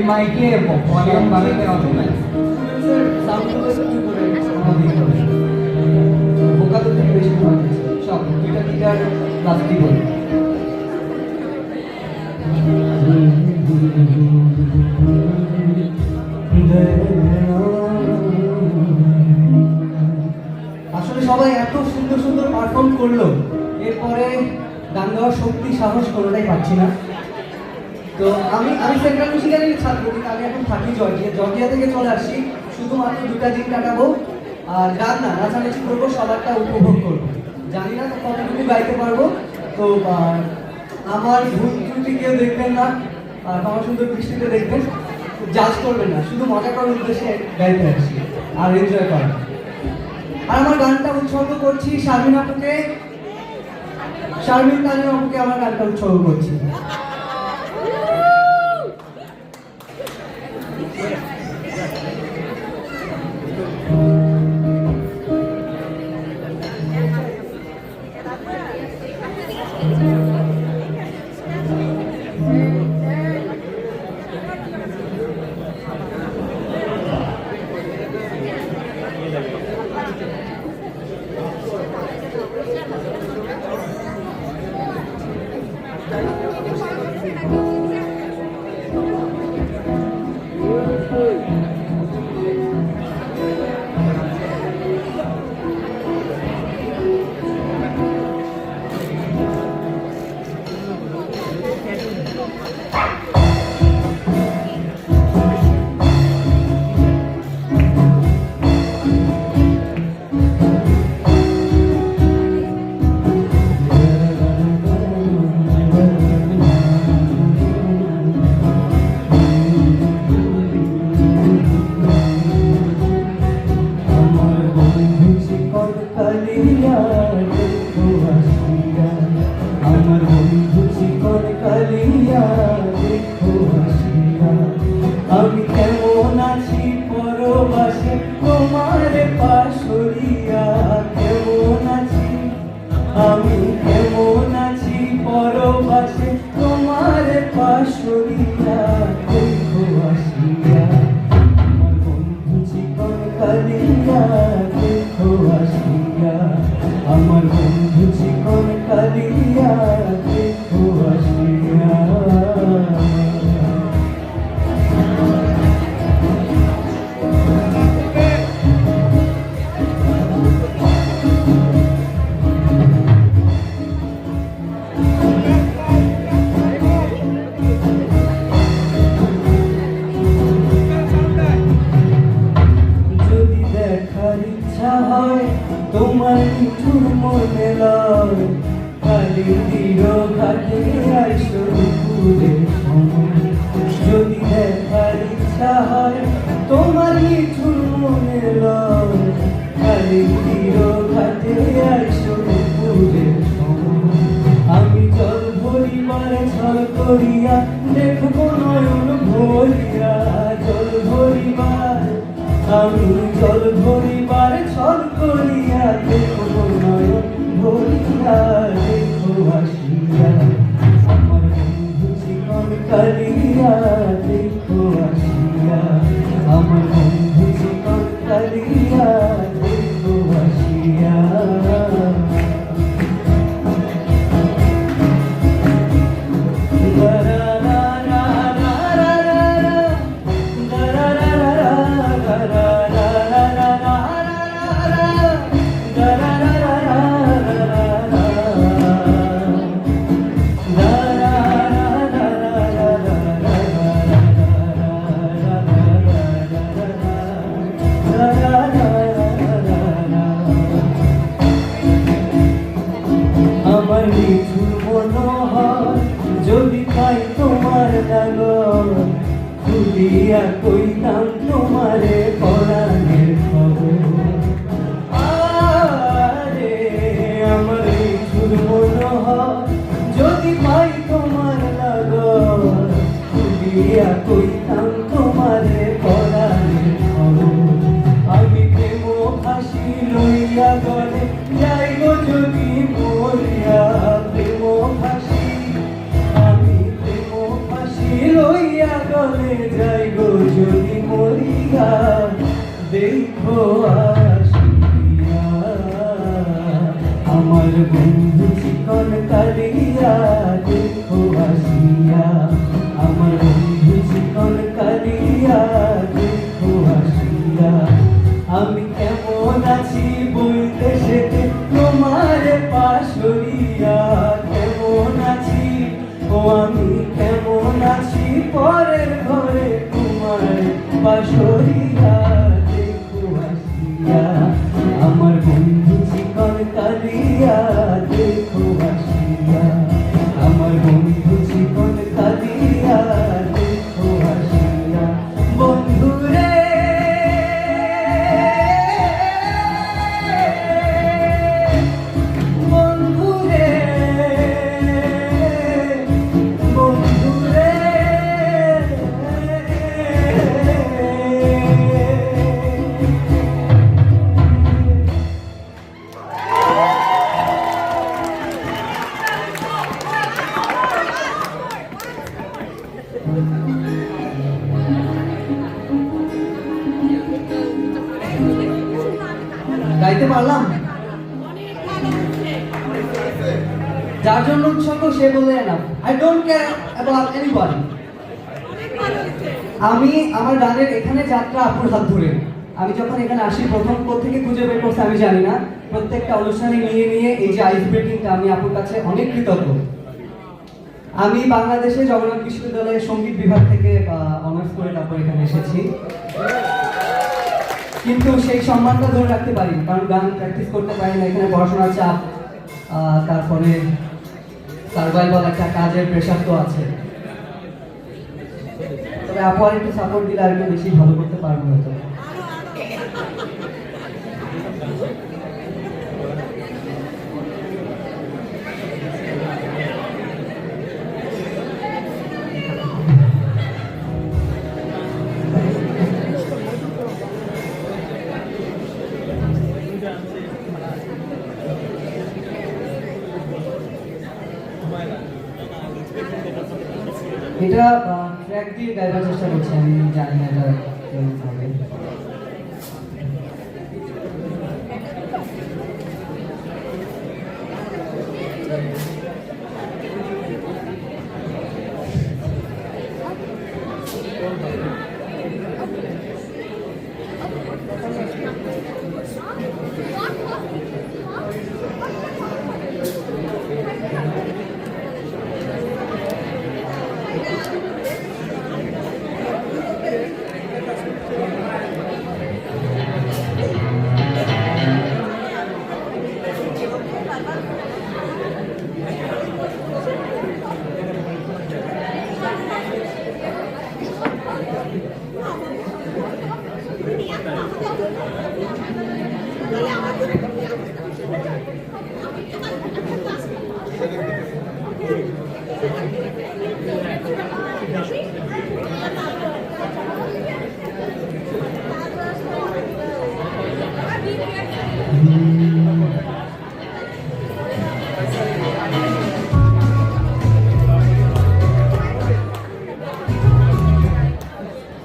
মাইকে ভলিউম বাড়াতে হবে না স্যার সাউন্ডগুলো একটু করে বোকা তো থেকে বেশি ভালো সব দুইটা গিটার প্লাস্টিক বলে আসলে সবাই এত সুন্দর সুন্দর পারফর্ম করলো, এরপরে গান গাওয়ার শক্তি সাহস কোনোটাই পাচ্ছি না। তো আমি সেন্ট্রাল মিশিগানের ছাত্র, কিন্তু আমি এখন থাকি জর্জিয়া থেকে চলে আসছি শুধুমাত্র 2টা দিন কাটাবো আর গান না নাচানাচি করবো, সবারটা উপভোগ করবো। জানি না কতটুকু গাইতে পারবো, তো আমার ভুল ত্রুটি কেউ দেখবেন না, আমার সুন্দর দৃষ্টিতে দেখবেন, জাজ করবেন না, শুধু মজা করার উদ্দেশ্যে গাইতে আসছি আর এনজয় করেন। আর আমার গানটা উৎসর্গ করছি শারমিন আপুকে, শারমিন তানিম আপুকে আমার গানটা উৎসর্গ করছি। আমি কেমন আছি পরবাসে তোমার পাশরিয়া, কেমন আছি আমি কেমন আছি পরবাসে তোমার পাশরিয়া, দেখো আসিয়া আমার বন্ধু চিকন কালিয়া, দেখো আসিয়া আমার বন্ধু চিকন কালিয়া, দেখো আসিয়া। তোমার মিঠুর মনে লয় কালী তীর ঘাটে আইসো দুপুরের সময়, যদি দেখার ইচ্ছা হয় তোমার মিঠুর মনে লয় কালী তীর ঘাটে আইসো দুপুরের সময়। আমি জল ভরিবার ছল করিয়া দেখবো নয়ন ভরিয়া, জল ভরিবার আমি জল ভরিবার ছল করিয়া দেখো নয়ন ভরিয়া, দেখো আসিয়া আমার বন্ধু চিকন কালিয়া, দেখো আসিয়া আমার বন্ধু চিকন কালিয়া, দেখো আসিয়া। লইয়া গলে যাইব যদি মরিয়া প্রেম ফাঁসি আমি প্রেম ফাঁসি লইয়া গলে যাইব যদি মরিয়া দেখো আসিয়া আমার বন্ধু চিকন কালিয়া দেখো আসিয়া আমার বন্ধু চিকন কালিয়া দেখো আসিয়া আমি কেমন আছি বলতে সেতে তোমার পাশরিয়া কেমন আছি ও আমি কেমন আছি পরের ঘরে তোমার পাশরিয়া দেখো আসিয়া আমার বন্ধু চিকন কালিয়া দেখো আসিয়া আমার বন্ধু চিকন কালিয়া দেখো আসিয়া বন্ধু রে বন্ধু রে বন্ধু রে গাইতে পারলাম যার জন্য উৎসর্গ সে বলে না I don't care about anybody আমি আমার গানের এখানে যাত্রা আপুর হাত ধরে আমি যখন এখানে আসি প্রথম থেকে খুঁজে বের করতে আমি জানি না প্রত্যেকটা অনুষ্ঠানে নিয়ে নিয়ে এই যে আইস ব্রেকিংটা আমি আপুর কাছে অনেক কৃতজ্ঞ আমি বাংলাদেশে জগন্নাথ বিশ্ববিদ্যালয়ের সঙ্গীত বিভাগ থেকে অনার্স করে তারপর এখানে এসেছি কিন্তু সেই সম্মানটা ধরে রাখতে পারি কারণ গান প্র্যাকটিস করতে পারি না এখানে পড়াশোনার চাপ তারপরে সার্ভাইভাল একটা কাজের প্রেশার তো আছে তবে আপু আর একটু সাপোর্ট দিলে আর একটু বেশি ভালো করতে পারবো হয়তো এটা ট্র্যাক দিয়ে গাইবার চেষ্টা করছি আমি জানি না এটা কেমন হবে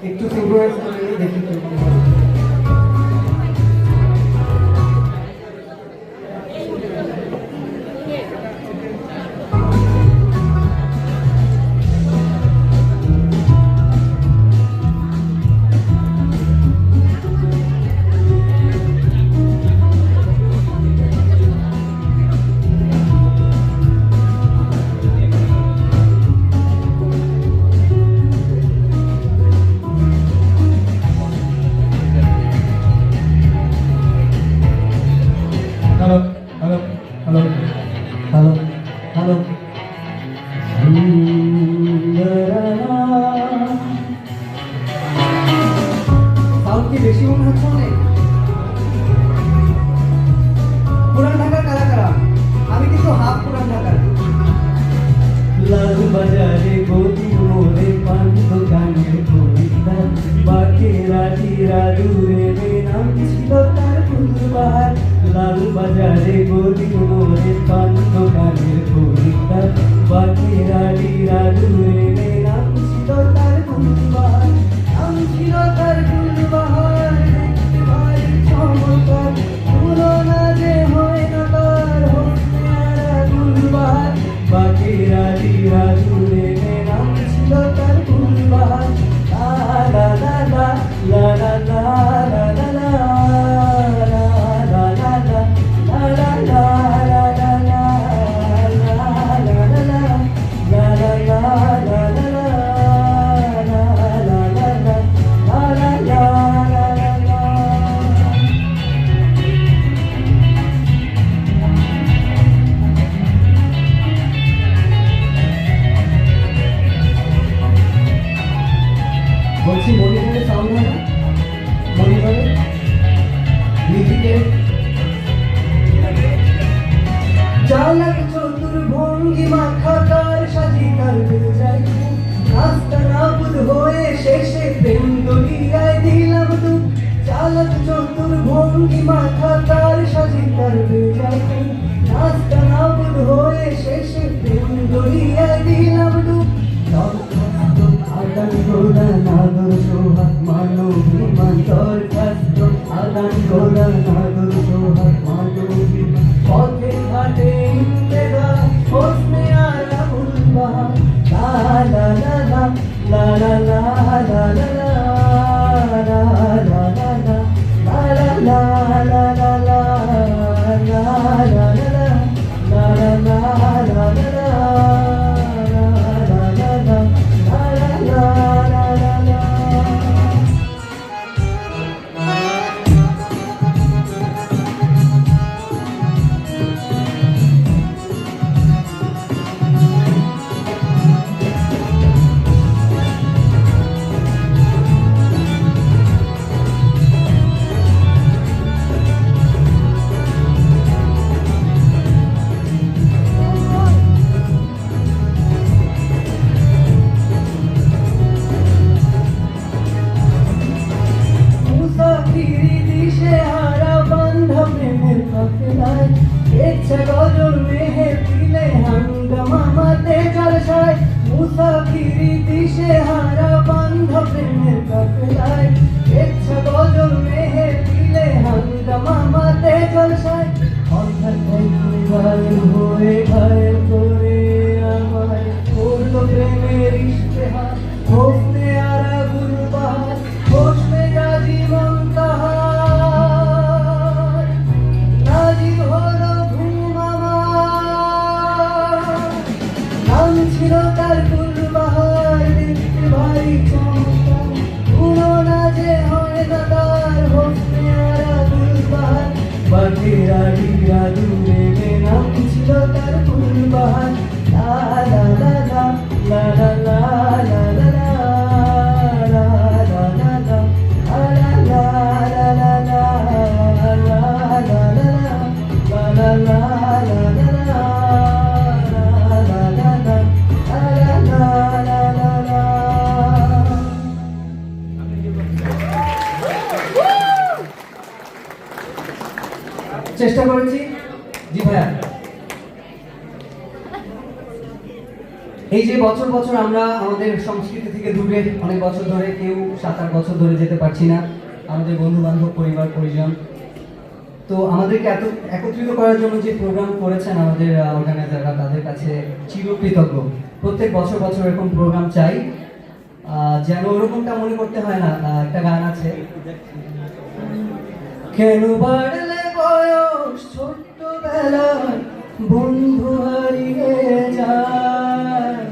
একটু সিম্পোরাইজ করে দেখি কেমন হয় হ্যালো সাউন্ড কি বেশি মনে হচ্ছে অনেক পুরান ঢাকার কারা কারা আমি কিন্তু হাফ পুরান ঢাকার লাল বাজারে গদি মোড়ে পান দোকানের খরিদ্দার বাকেরা টিরা দূরে নাম ছিল তার ফুলবাহার লাল বাজারে গদির মোড়ে পান দোকানের খরিদ্দার বাকিরালি রাজুরে নাম ছিল তার গুলবাহার নাম ছিল তার গুলবাহার দেখতে ভারী চমৎকার তুলনা যে হয় না তার হোসনে আরা গুলবাহার বাকিরালি রাজুরে নাম ছিল তার গুলবাহার লা লা লা লা লা লা লা লা লা বলছি মনিটরে সাউন্ড হয় না মনিটরে মিউজিকে চালাক চতুর ভঙ্গি মাখা তার সাজি তার বেজাই রাস্তা নাবুদ হয়ে শেষে প্রেম দলিয়ায় দিলাম তু চালাক চতুর ভঙ্গি মাখা তার সাজি তার বেজাই রাস্তা নাবুদ হয়ে শেষে প্রেম দলিয়ায় দিলাম তু আদান গোলান আদর সোহাগ মানবী মন্তর কষ্ট আদান গোলান আদর সোহাগ মানবী পথে ঘাটে ইন্তেজার হোসনে আরা গুলবাহার লা লা লা লা লা লা লা লা লা লা লা লা লা লা লা লা লা গজল মেহের দিলে হাঙ্গামা মাতে জলসায় মুসাফিরি দিশে হারা বান্ধ প্রেমের কাফেলায় ইচ্ছা গজল মেহের দিলে হাঙ্গামা মাতে জলসায় হঠাৎ ঘায়েল হয়ে ঘায়েল করে আমায় করলো প্রেমের ইশতেহার হোসনে আরা গুলবাহার হোসনে জীবন তাহার নাজিব হলো ছিল তার গুলবাহার দেখতে ভারী চমৎকার তুলনা যে হয় না তার হোসনে আরা গুলবাহার বাকিরালি রাজুরে নাম ছিল তার গুলবাহার লা লা লা লা লা লা লা লা লা চেষ্টা করেছি জি ভাইয়া এই যে বছর বছর আমরা আমাদের সংস্কৃতি থেকে দূরে অনেক বছর ধরে কেউ 7-8 বছর ধরে যেতে পারছি না আমাদের বন্ধু বান্ধব পরিবার পরিজন তো আমাদেরকে এত একত্রিত করার জন্য যে প্রোগ্রাম করেছেন আমাদের অর্গানাইজাররা তাদের কাছে চিরকৃতজ্ঞ প্রত্যেক বছর বছর এরকম প্রোগ্রাম চাই যেন ওরকমটা মনে করতে হয় না একটা গান আছে কেন বাড়লে বয়স ছোট্টবেলায় বন্ধু হারিয়ে যায়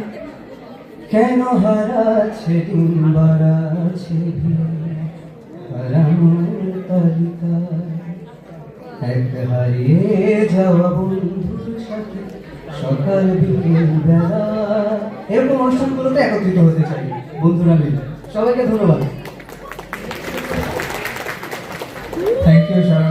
কেন হারাচ্ছে দিন বাড়াচ্ছে হারানোর তালিকায় এক হারিয়ে যাওয়া বন্ধুর সাথে সকাল বিকেল বেলা এরকম অনুষ্ঠানগুলোতে একত্রিত হতে চাই বন্ধুরা মিলে সবাইকে ধন্যবাদ থ্যাংক ইউ সারা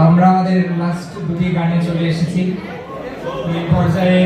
আমরা আমাদের লাস্ট দুটি গানে চলে এসেছি। এই পর্যায়ে